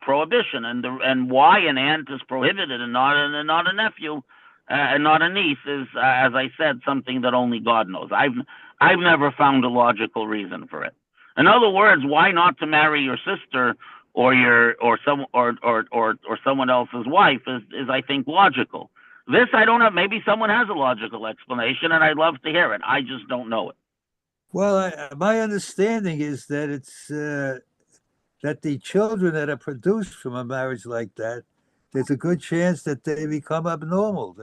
prohibition, and why an aunt is prohibited and not a nephew and not a niece is, as I said, something that only God knows. I've never found a logical reason for it. In other words, why not to marry your sister or someone else's wife is I think logical. This I don't have. Maybe someone has a logical explanation, and I'd love to hear it. I just don't know it. Well, my understanding is that it's that the children that are produced from a marriage like that, there's a good chance that they become abnormal.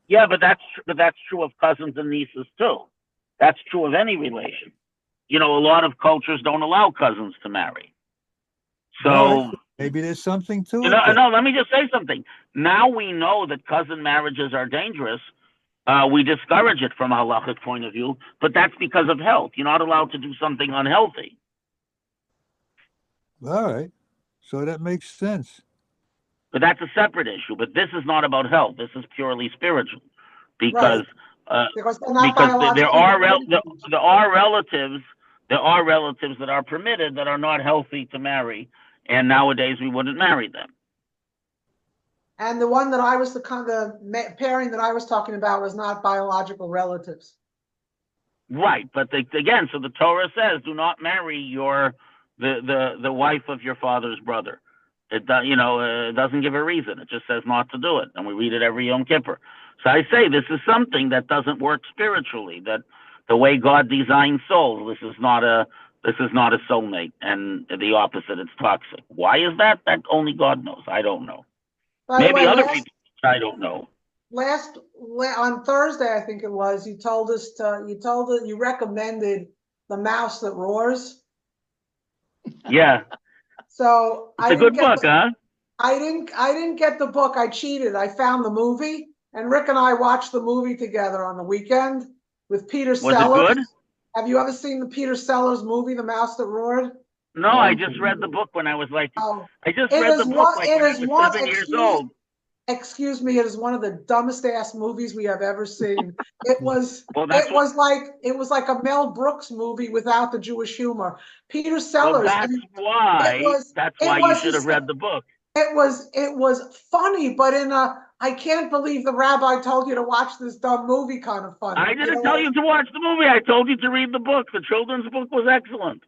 Yeah, but that's true of cousins and nieces too. That's true of any relation. A lot of cultures don't allow cousins to marry. So maybe there's something to it. No, let me just say something. Now we know that cousin marriages are dangerous. We discourage it from a halachic point of view, but that's because of health. You're not allowed to do something unhealthy. All right. So that makes sense. But that's a separate issue. But this is not about health. This is purely spiritual, because there are relatives that are permitted that are not healthy to marry, and nowadays we wouldn't marry them. And the one that the pairing that I was talking about was not biological relatives. Right, but again, so the Torah says, do not marry the wife of your father's brother. It doesn't give a reason. It just says not to do it, and we read it every Yom Kippur. So I say this is something that doesn't work spiritually. That the way God designed souls, this is not a soulmate, and the opposite. It's toxic. Why is that? That only God knows. I don't know. Maybe other people. I don't know. On Thursday, I think it was, you recommended The Mouse That Roars. Yeah. So It's a good book, huh? I didn't get the book. I cheated. I found the movie, and Rick and I watched the movie together on the weekend with Peter Was it Sellers. good? Have you ever seen the Peter Sellers movie, The Mouse That Roared? No, I just read the book when I was like, Oh, I just it read the is book one. like It when I is was one. 7 years old. Excuse me. It is one of the dumbest ass movies we have ever seen. It was. Well, It was like a Mel Brooks movie without the Jewish humor. Peter Sellers. I mean, That's it why you was should have read the book. it was funny, but in a I can't believe the rabbi told you to watch this dumb movie kind of funny. I didn't tell you to watch the movie. I told you to read the book. The children's book was excellent.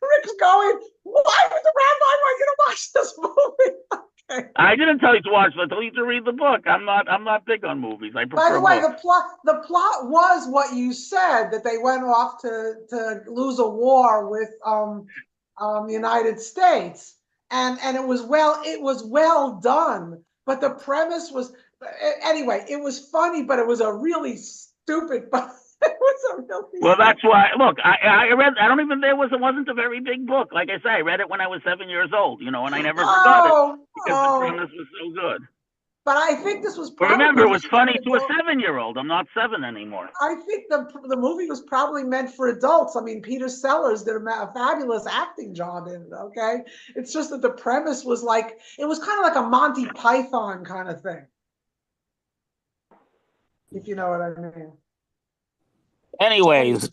Rick's going, why would the rabbi want you to watch this movie? Okay. I didn't tell you to watch it. I told you to read the book. I'm not big on movies. I prefer By the way, books. the plot was what you said, that they went off to lose a war with the United States, and it was well done. But the premise was anyway. It was funny, but it was a really stupid. But it was a really. Well, that's why. Look, I read. I don't even. It wasn't a very big book. Like I say, I read it when I was 7 years old. And I never forgot it because the premise was so good. But I think this was But probably remember, it was meant funny for to a adults. 7-year-old. I'm not 7 anymore. I think the movie was probably meant for adults. I mean, Peter Sellers did a fabulous acting job in it. Okay, it's just that the premise was like it was kind of like a Monty Python kind of thing, if you know what I mean. Anyways,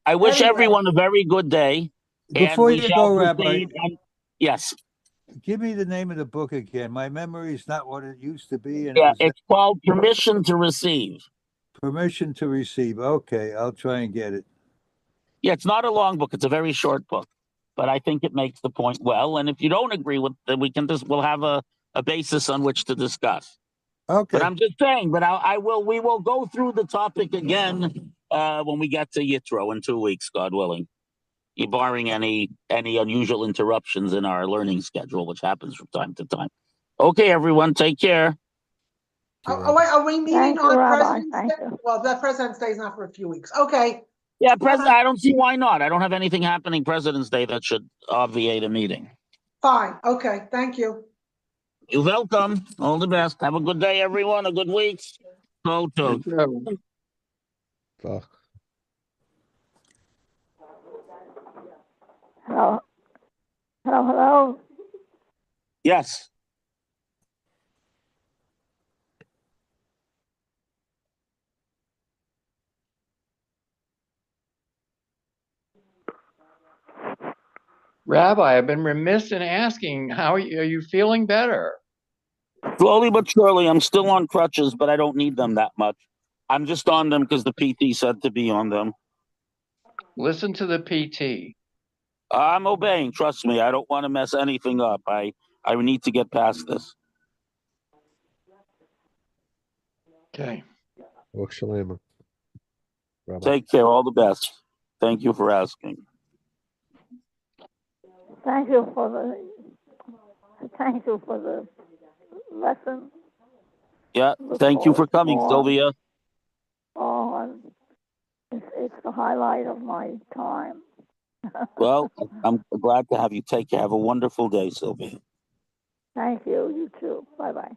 I wish Anyway. everyone a very good day. Before and we you shall go, Rabbi, proceed. Yes. give me the name of the book again. My memory is not what it used to be, and Yeah, it's called Permission to Receive. Permission to Receive. Okay, I'll try and get it. Yeah, it's not a long book. It's a very short book, but I think it makes the point well. And if you don't agree with it, we'll have a basis on which to discuss. Okay. But I'm just saying, we will go through the topic again when we get to Yitro in 2 weeks, God willing, barring any unusual interruptions in our learning schedule, which happens from time to time. Okay, everyone, take care. Wait, are we meeting on President's Thank Day? you. Well, that President's Day is not for a few weeks. Okay. Yeah, President. I don't see why not. I don't have anything happening President's Day that should obviate a meeting. Fine. Okay. Thank you. You're welcome. All the best. Have a good day, everyone. A good week. So too. Fuck. Hello. Hello. Yes. Rabbi, I've been remiss in asking, are you feeling better? Slowly but surely, I'm still on crutches, but I don't need them that much. I'm just on them because the PT said to be on them. Listen to the PT. I'm obeying. Trust me. I don't want to mess anything up. I need to get past this. Okay. Take care. All the best. Thank you for asking. Thank you for the lesson. Yeah. Thank you for coming, Sylvia. Oh, it's the highlight of my time. Well, I'm glad to have you. Take care. Have a wonderful day, Sylvia. Thank you. You too. Bye-bye.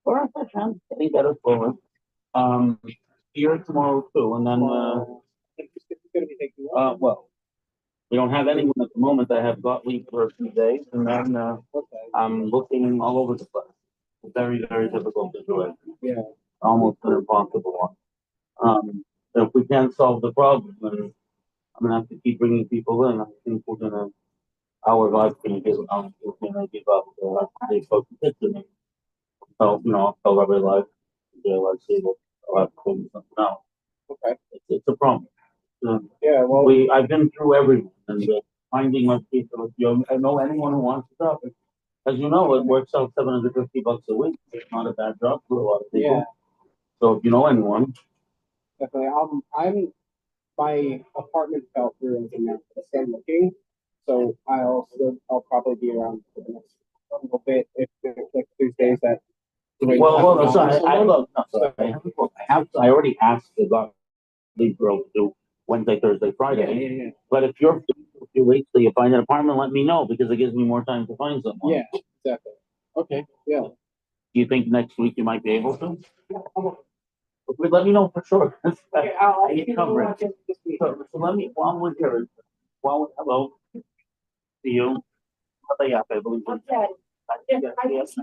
Or if I can, getting better forward. Um, here tomorrow too, and then, well, we don't have anyone at the moment. I have got leave for a few days, and then, I'm looking all over the place. Very, very difficult situation. Yeah. Almost an impossible one. If we can't solve the problem, then I'm gonna have to keep bringing people in. I think our life's gonna give up. They spoke to me. So, I'll tell Rabbi life, let's see what, I'll have to figure something out. Okay. It's a problem. Yeah, well. I've been through everything, and finding my people, if you know anyone who wants to job, as you know, it works out $750 a week. It's not a bad job for a lot of people. Yeah. So if you know anyone, definitely. My apartment fell through and now I'm looking. So I'll probably be around for the next little bit if like Tuesdays that. Well, hold on, sorry, I already asked the lead girl to do Wednesday, Thursday, Friday. Yeah. But if you're a few weeks till you find an apartment, let me know because it gives me more time to find someone. Yeah, exactly. Okay, yeah. Do you think next week you might be able to? Let me know for sure. Yeah, I'll cover it. So let me, while we're here, hello, see you. I believe. Okay. Yes.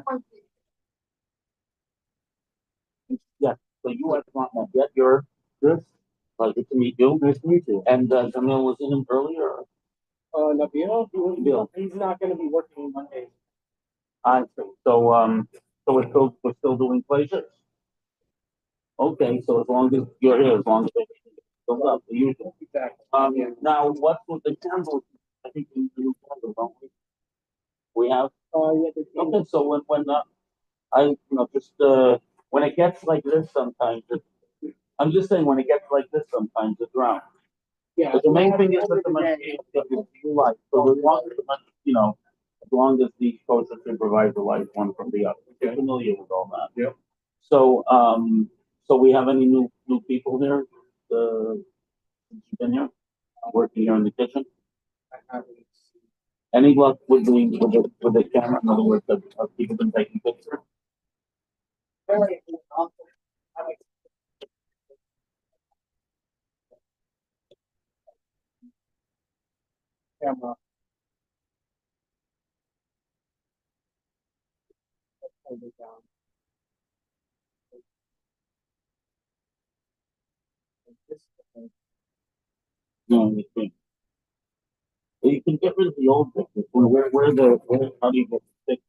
Yeah, so you have not yet. You're good. Pleasure to meet you. Nice to meet you. And Jamil was in him earlier. Nabil, he's not going to be working Monday. I see. So we're still doing places. Okay, so as long as you're here, as long as it's still up, the usual. Exactly. Now what's with the candles? I think we do candles, don't we? We have. Yeah. Okay, so when it gets like this, sometimes I'm just saying when it gets like this, sometimes it's round. Yeah. But the main thing is that the machine gets you light. So as long as as long as the kosher can provide the light one from the other. You're familiar with all that. Yep. So we have any new people here? Since you've been here, working here in the kitchen. I haven't. Any luck with the camera? In other words, have people been taking pictures? Very awesome. Camera. No, you can't. Well, you can get rid of the old pictures. How do you get the picture?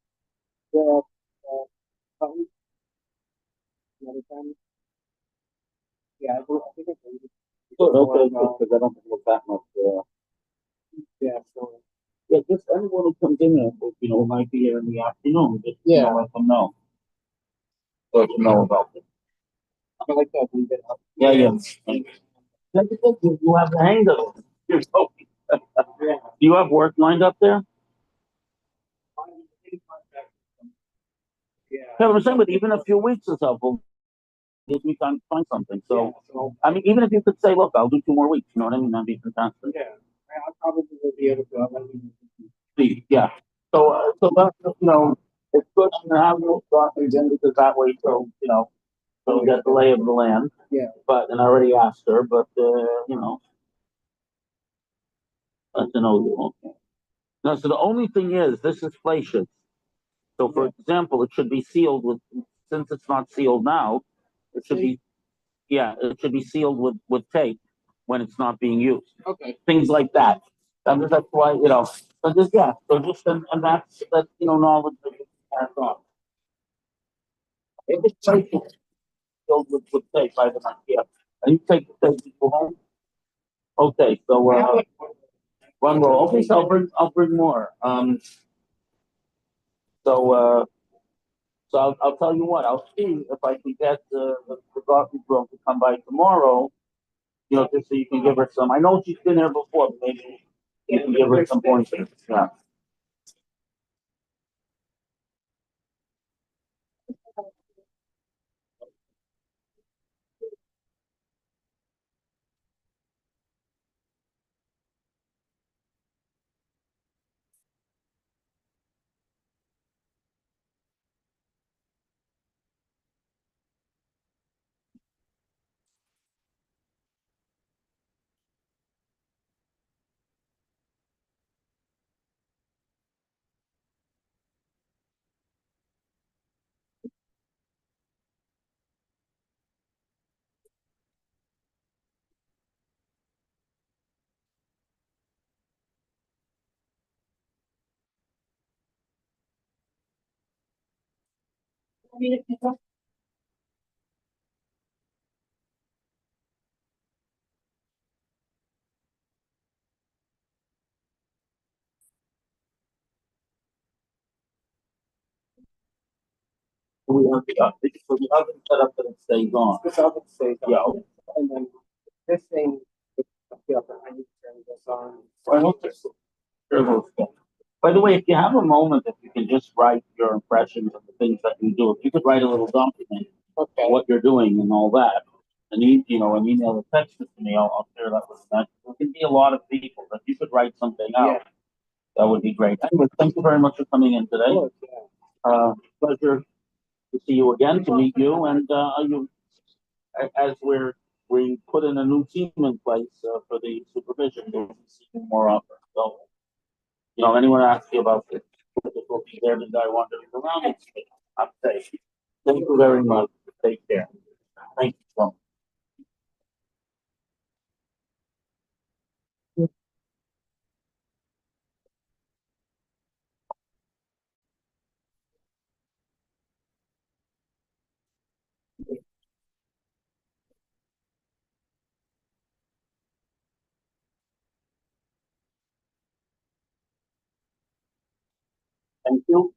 Good, okay, because I don't think it's that much, yeah, just anyone who comes in there, who might be here in the afternoon, just, let them know. Let them know about it. Yeah, yeah. That's the thing, you have the hang of it. Do you have work lined up there? Yeah, I'm saying, but even a few weeks or so will give me time to find something. So, I mean, even if you could say, look, I'll do 2 more weeks, you know what I mean? That'd be fantastic. Yeah. So that's, it's good to have those documents in because that way, so get the lay of the land. But, and I already asked her, but, that's an old, okay. No, so the only thing is, this is places. So for example, it should be sealed since it's not sealed now, it should be, yeah, it should be sealed with tape when it's not being used. Things like that. That's why, so just, yeah, so just, and that's, knowledge that you can pass on. If it's filled with tape, I don't know, yeah. And you take the tape to go home? Okay, so, one more. Okay, so I'll bring more. So, I'll tell you what, I'll see if I can get the coffee girl to come by tomorrow, just so you can give her some. I know she's been here before, but maybe you can give her some pointers. Yeah. We have the oven set up that it stays on. Yeah. I hope this sure looks good. By the way, if you have a moment, if you can just write your impressions of the things that you do, if you could write a little document, what you're doing and all that, and an email or text it to me, I'll share that with you. There can be a lot of people, but if you could write something out, that would be great. Anyway, thank you very much for coming in today. Pleasure to see you again, to meet you, and as we put in a new team in place for the supervision, we'll see you more often. So, anyone asks you about this, we'll be there. The guy wandering around. I'm safe. Thank you very much. Take care. Thank you so much. Thank you.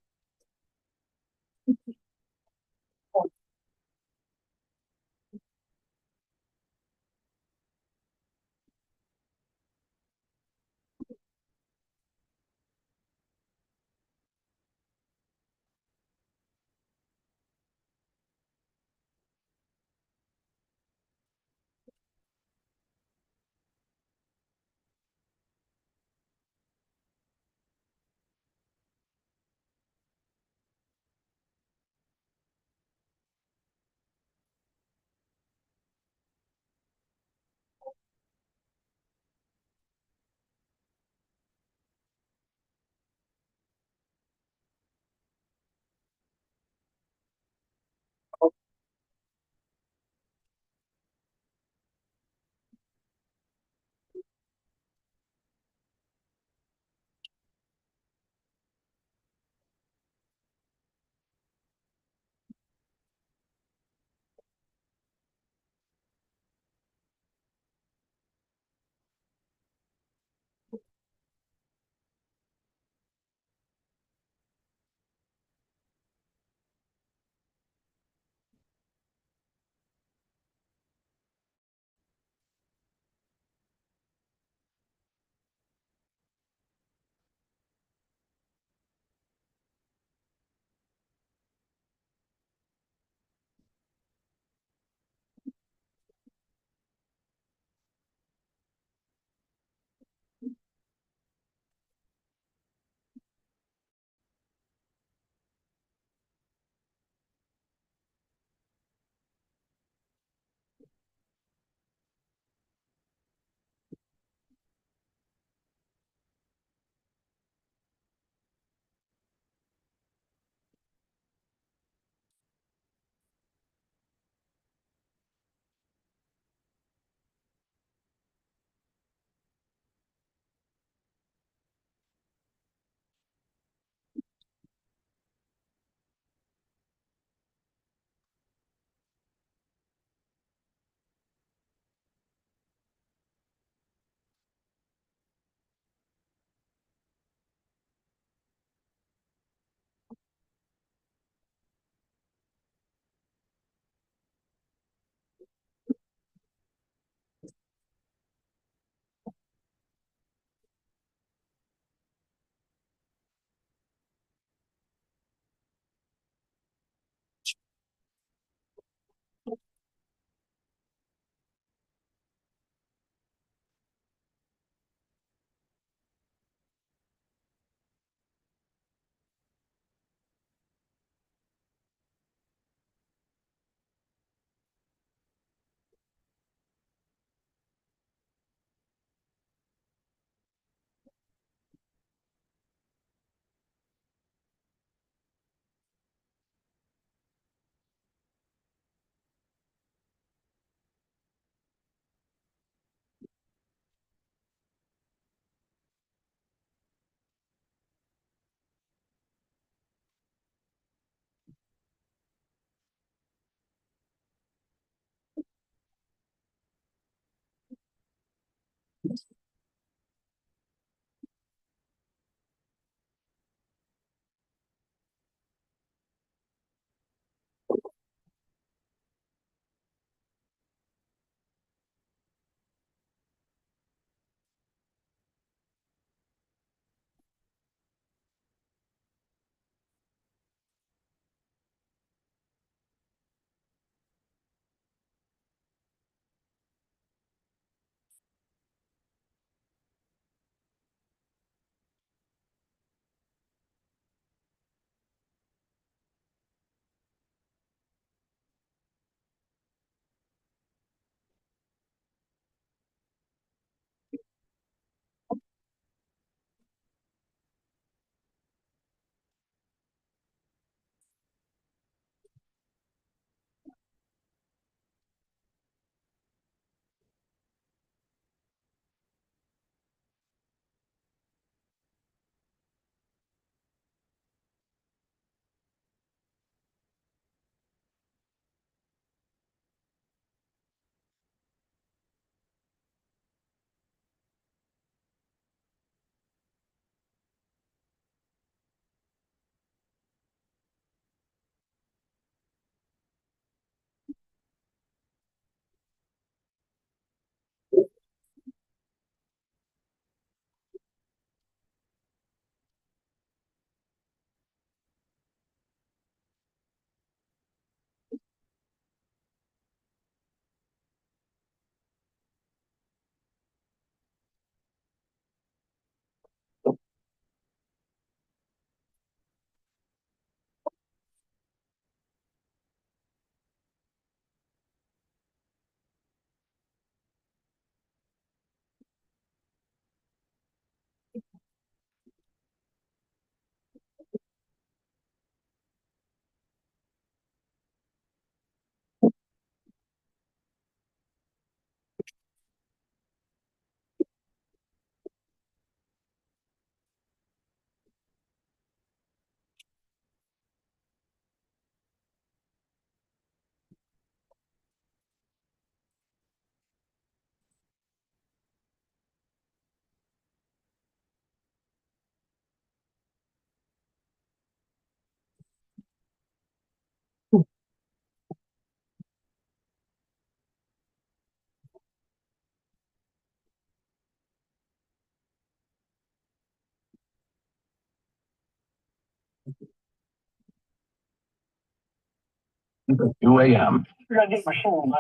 2 a.m. You're gonna get machines.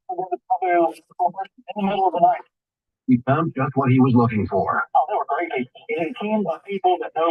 Probably in the middle of the night. He found just what he was looking for. Oh, they were great. He had a team of people that know